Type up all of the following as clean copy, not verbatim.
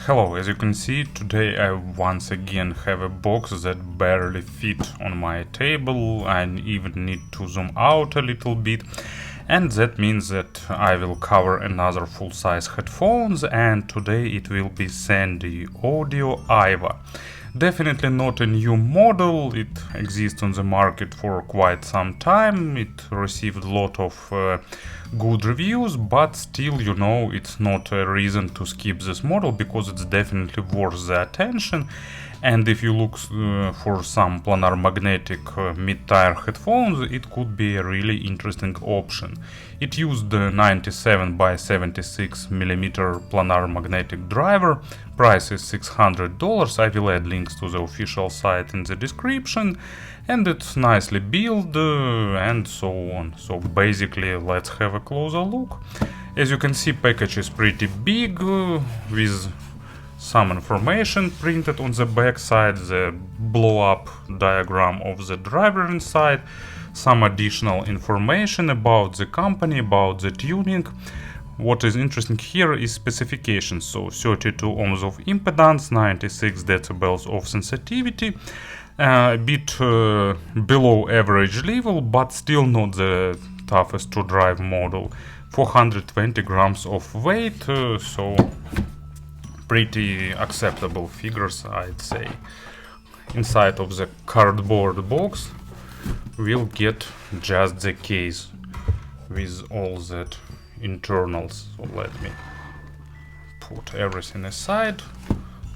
Hello, as you can see, today I once again have a box that barely fit on my table. I even need to zoom out a little bit, and that means that I will cover another full-size headphones, and today it will be Sendy Audio Aiva. Definitely not a new model, it exists on the market for quite some time, it received a lot of good reviews, but still, you know, it's not a reason to skip this model because it's definitely worth the attention. And if you look for some planar magnetic mid-tier headphones, it could be a really interesting option. It used the 97 by 76 millimeter planar magnetic driver. Price is $600. I will add links to the official site in the description, and it's nicely built and so on. So basically, let's have a closer look. As you can see, package is pretty big with some information printed on the back side, the blow-up diagram of the driver inside, some additional information about the company, about the tuning. What is interesting here is specifications, so 32 ohms of impedance, 96 decibels of sensitivity, a bit below average level, but still not the toughest to drive model, 420 grams of weight, so pretty acceptable figures, I'd say. Inside of the cardboard box we'll get just the case with all that internals. So let me put everything aside.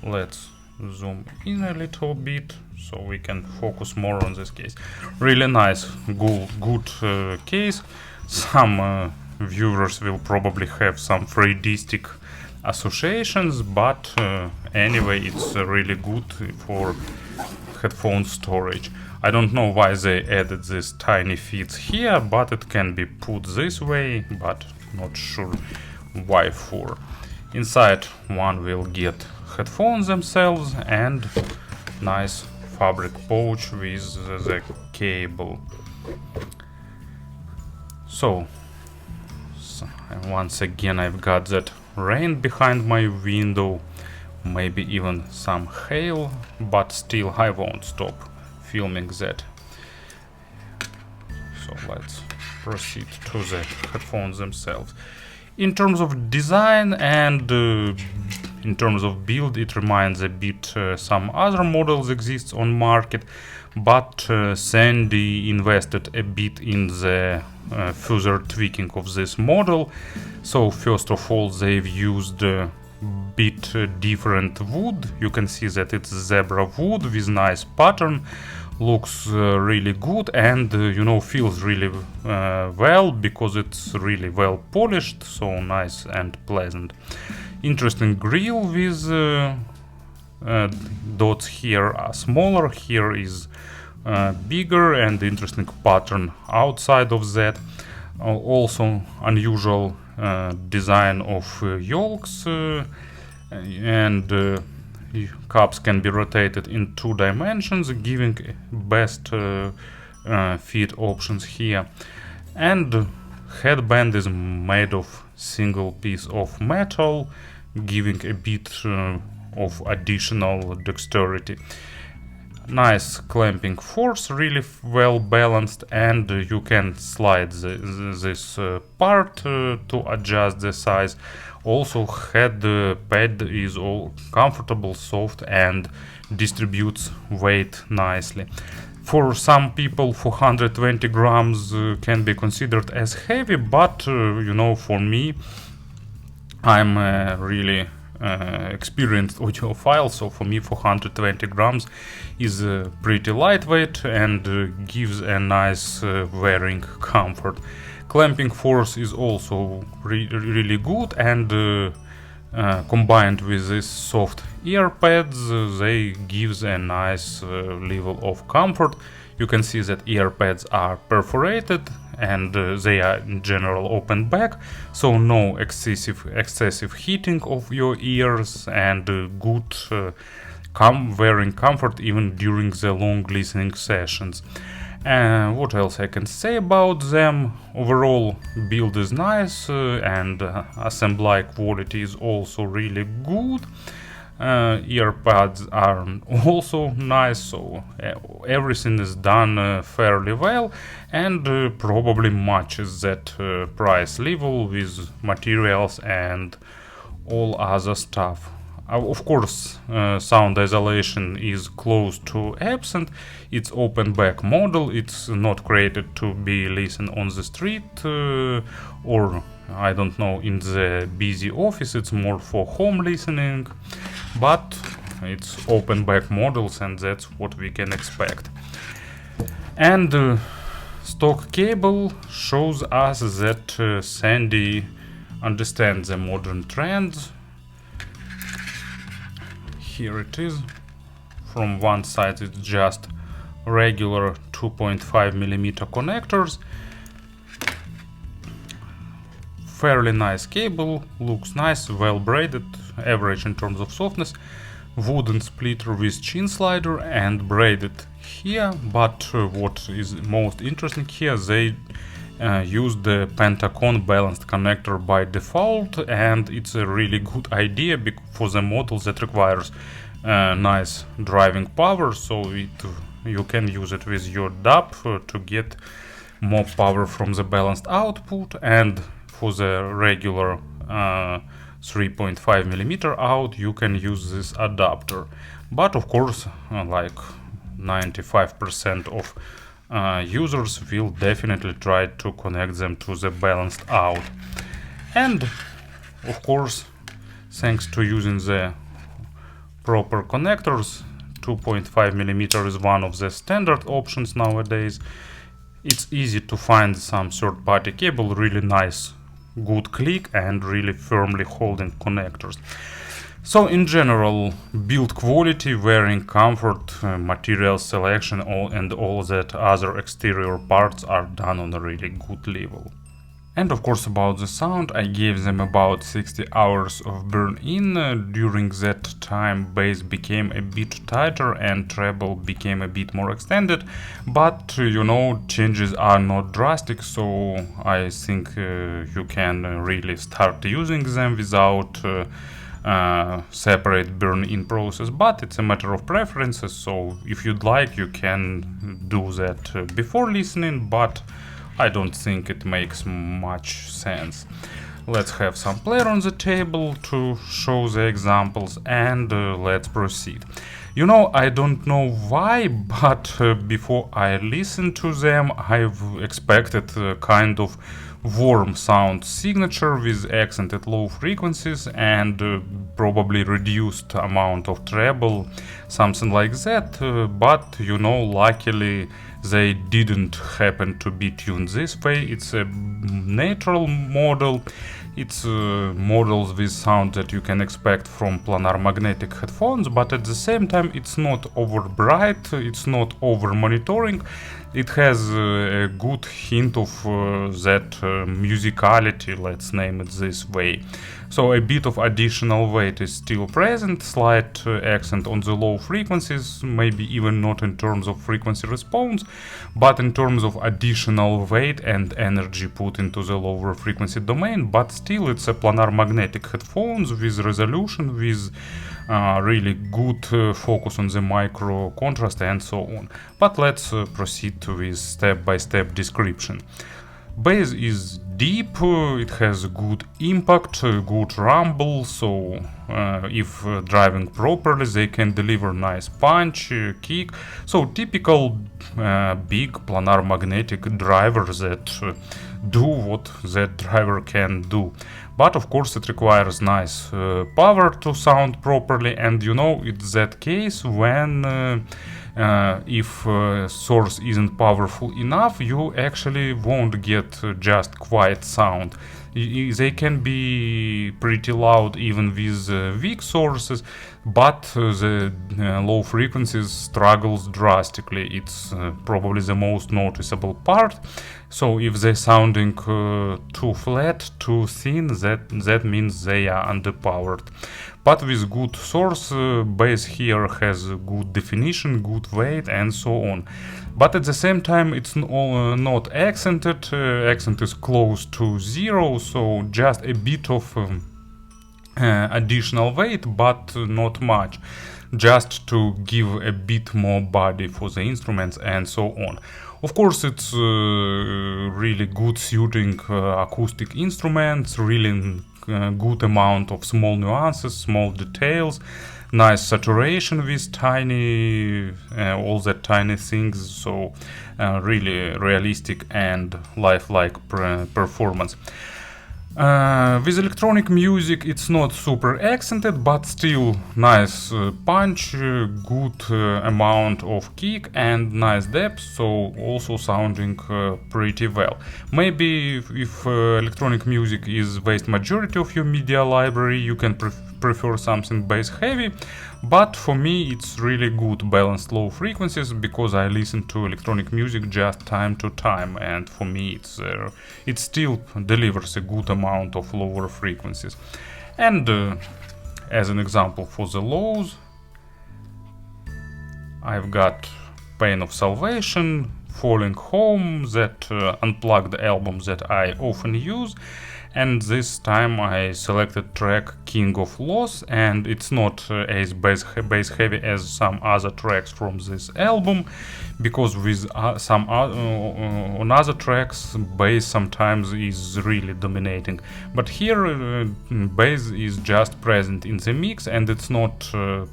Let's zoom in a little bit so we can focus more on this case. Really nice, good case. Some viewers will probably have some 3D stick associations, but anyway, it's really good for headphone storage. I don't know why they added these tiny feet here, but it can be put this way, but not sure why for. Inside one will get headphones themselves and nice fabric pouch with the cable. So once again I've got that rain behind my window, maybe even some hail, but still I won't stop filming that. So let's proceed to the headphones themselves. In terms of design and in terms of build, it reminds a bit some other models exist on market, but Sendy invested a bit in the further tweaking of this model. So first of all, they've used a bit different wood. You can see that it's zebra wood with nice pattern, looks really good, and you know, feels really well because it's really well polished, so nice and pleasant. Interesting grille with dots here are smaller, here is bigger, and interesting pattern outside of that. Also unusual design of yolks, and cups can be rotated in 2 dimensions, giving best fit options here. And headband is made of single piece of metal, giving a bit of additional dexterity. Nice clamping force, really well balanced, and you can slide this part to adjust the size. Also, head pad is all comfortable, soft, and distributes weight nicely. For some people, 420 grams can be considered as heavy, but you know, for me, I'm really experienced audiophile, so for me 420 grams is pretty lightweight and gives a nice wearing comfort. Clamping force is also really good, and combined with these soft ear pads, they gives a nice level of comfort. You can see that ear pads are perforated and they are in general open back, so no excessive heating of your ears, and good wearing comfort even during the long listening sessions. What else I can say about them? Overall build is nice, and assembly quality is also really good. Earpads are also nice, so everything is done fairly well, and probably matches that price level with materials and all other stuff. Of course, sound isolation is close to absent. It's open back model. It's not created to be listened on the street or I don't know, in the busy office. It's more for home listening, but it's open back models, and that's what we can expect. And stock cable shows us that Sendy understands the modern trends. Here it is. From one side it's just regular 2.5mm connectors. Fairly nice cable, looks nice, well braided, average in terms of softness. Wooden splitter with chin slider and braided here, but what is most interesting here, they use the Pentacon balanced connector by default, and it's a really good idea for the models that requires nice driving power, so you can use it with your DAP to get more power from the balanced output, and for the regular 3.5mm out you can use this adapter. But of course, like 95% of users will definitely try to connect them to the balanced out. And of course, thanks to using the proper connectors, 2.5mm is one of the standard options nowadays. It's easy to find some third-party cable, really nice, good click and really firmly holding connectors. So in general, build quality, wearing comfort, material selection, and all that other exterior parts are done on a really good level. And of course, about the sound, I gave them about 60 hours of burn-in. During that time, bass became a bit tighter and treble became a bit more extended, but you know, changes are not drastic, so I think you can really start using them without separate burn-in process, but it's a matter of preferences, so if you'd like, you can do that before listening, but I don't think it makes much sense. Let's have some player on the table to show the examples, and let's proceed. You know, I don't know why, but before I listen to them, I've expected a kind of warm sound signature with accented low frequencies and probably reduced amount of treble, something like that, but you know, luckily they didn't happen to be tuned this way. It's a natural model. It's models with sound that you can expect from planar magnetic headphones, but at the same time it's not over bright, it's not over monitoring. It has a good hint of that musicality, let's name it this way. So a bit of additional weight is still present, slight accent on the low frequencies, maybe even not in terms of frequency response, but in terms of additional weight and energy put into the lower frequency domain. But still, it's a planar magnetic headphones with resolution, with really good focus on the micro contrast and so on. But let's proceed with step-by-step description. Bass is deep, it has good impact, good rumble, so if driving properly they can deliver nice punch, kick. So typical big planar magnetic drivers that do what that driver can do. But of course it requires nice power to sound properly, and you know, it's that case when if source isn't powerful enough, you actually won't get just quiet sound. They can be pretty loud even with weak sources, but the low frequencies struggles drastically. It's probably the most noticeable part. So if they're sounding too flat, too thin, that means they are underpowered. But with good source, bass here has good definition, good weight, and so on. But at the same time, it's not accented. Accent is close to zero, so just a bit of additional weight, but not much, just to give a bit more body for the instruments and so on. Of course, it's really good suiting acoustic instruments, really good amount of small nuances, small details, nice saturation with tiny, all that tiny things, so really realistic and lifelike performance. With electronic music it's not super accented, but still nice punch, good amount of kick and nice depth, so also sounding pretty well. Maybe if electronic music is vast majority of your media library, you can prefer something bass heavy, but for me it's really good balanced low frequencies, because I listen to electronic music just time to time, and for me it still delivers a good amount of lower frequencies. And as an example for the lows, I've got Pain of Salvation, Falling Home, that Unplugged album that I often use. And this time I selected track King of Loss, and it's not as bass heavy as some other tracks from this album, because with some on other tracks bass sometimes is really dominating, but here bass is just present in the mix and it's not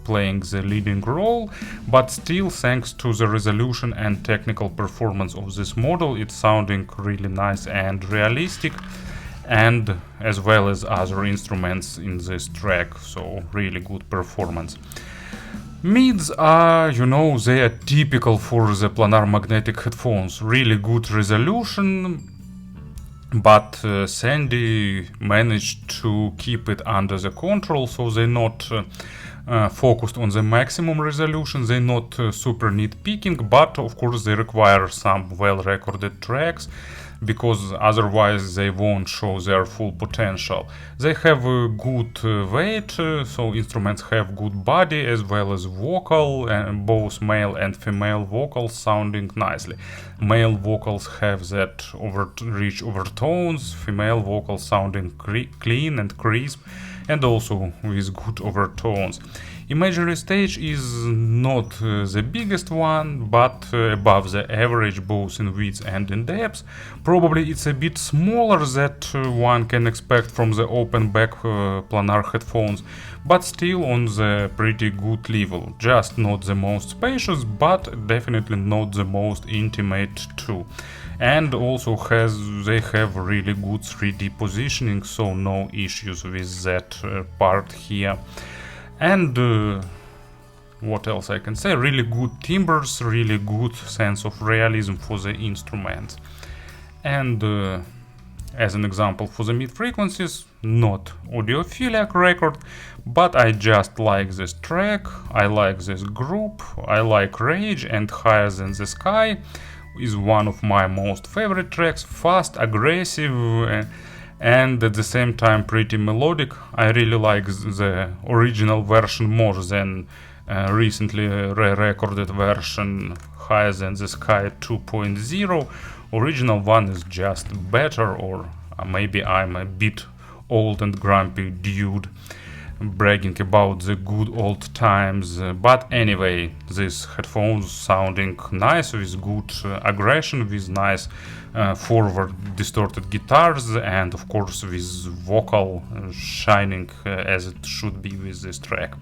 playing the leading role, but still, thanks to the resolution and technical performance of this model, it's sounding really nice and realistic, and as well as other instruments in this track, so really good performance. Mids are, they are typical for the planar magnetic headphones, really good resolution, but Sendy managed to keep it under the control, so they're not focused on the maximum resolution, they're not super nitpicking, but of course they require some well-recorded tracks, because otherwise they won't show their full potential. They have a good weight, so instruments have good body as well as vocal, both male and female vocals sounding nicely. Male vocals have that rich overtones, female vocals sounding clean and crisp, and also with good overtones. Imaginary stage is not the biggest one, but above the average both in width and in depth. Probably it's a bit smaller that one can expect from the open back planar headphones, but still on the pretty good level. Just not the most spacious, but definitely not the most intimate too. And also they have really good 3D positioning, so no issues with that part here. And what else I can say? Really good timbres, really good sense of realism for the instruments. And as an example for the mid frequencies, not audiophilic record, but I just like this track, I like this group, I like Rage, and Higher Than the Sky is one of my most favorite tracks, fast, aggressive, and at the same time pretty melodic. I really like the original version more than recently re-recorded version Higher Than the Sky 2.0. Original one is just better, or maybe I'm a bit old and grumpy dude bragging about the good old times, but anyway, these headphones sounding nice with good aggression, with nice forward distorted guitars, and of course with vocal shining as it should be with this track.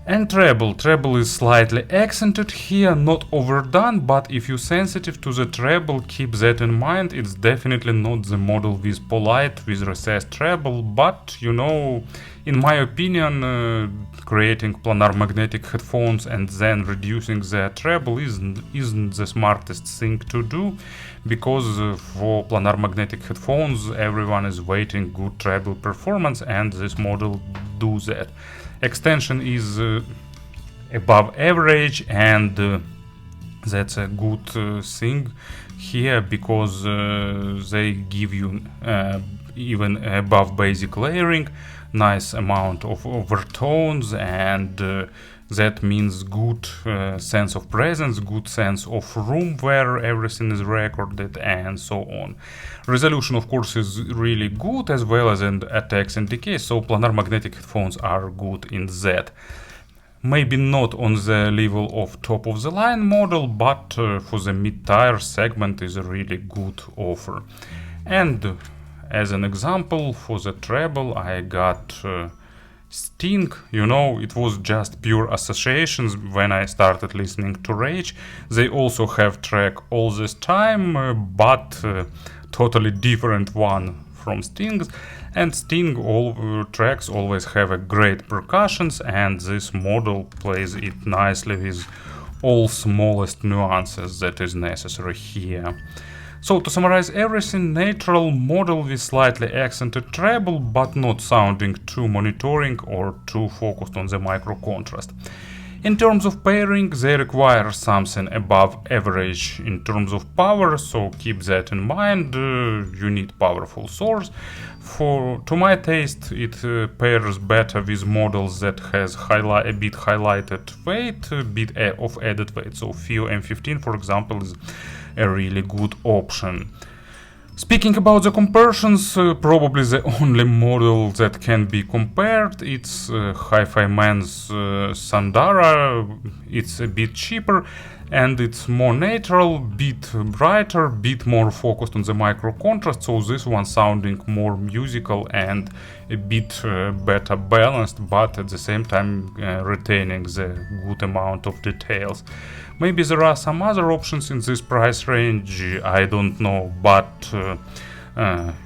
And treble is slightly accented here, not overdone, but if you're sensitive to the treble, keep that in mind. It's definitely not the model with polite, with recessed treble, but in my opinion, creating planar magnetic headphones and then reducing the treble isn't the smartest thing to do, because for planar magnetic headphones everyone is waiting good treble performance, and this model do that. Extension is above average, and that's a good thing here, because they give you even above basic layering, nice amount of overtones, and That means good sense of presence, good sense of room where everything is recorded, and so on. Resolution, of course, is really good, as well as in attacks and decay, so planar magnetic headphones are good in that. Maybe not on the level of top-of-the-line model, but for the mid-tier segment is a really good offer. And as an example, for the treble, I got Sting. You know, it was just pure associations when I started listening to Rage. They also have track All This Time, but totally different one from Sting's. And Sting tracks always have a great percussions, and this model plays it nicely with all smallest nuances that is necessary here. So to summarize everything, natural model with slightly accented treble, but not sounding too monitoring or too focused on the micro contrast. In terms of pairing, they require something above average in terms of power, so keep that in mind. You need powerful source. To my taste, it pairs better with models that has a bit highlighted weight, a bit of added weight. So FIO M15, for example, is a really good option. Speaking about the comparisons, probably the only model that can be compared, it's Hi-Fi Man's Sandara. It's a bit cheaper and it's more natural, bit brighter, bit more focused on the micro contrast, so this one sounding more musical and a bit better balanced, but at the same time retaining the good amount of details. Maybe there are some other options in this price range, I don't know, but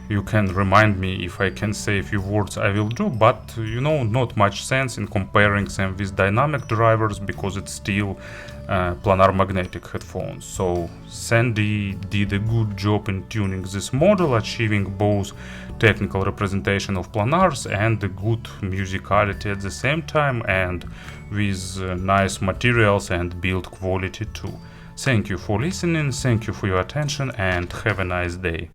you can remind me if I can say a few words, I will do, but you know, not much sense in comparing them with dynamic drivers because it's still planar magnetic headphones. So Sendy did a good job in tuning this model, achieving both technical representation of planars and a good musicality at the same time, and with nice materials and build quality too. Thank you for listening, thank you for your attention, and have a nice day.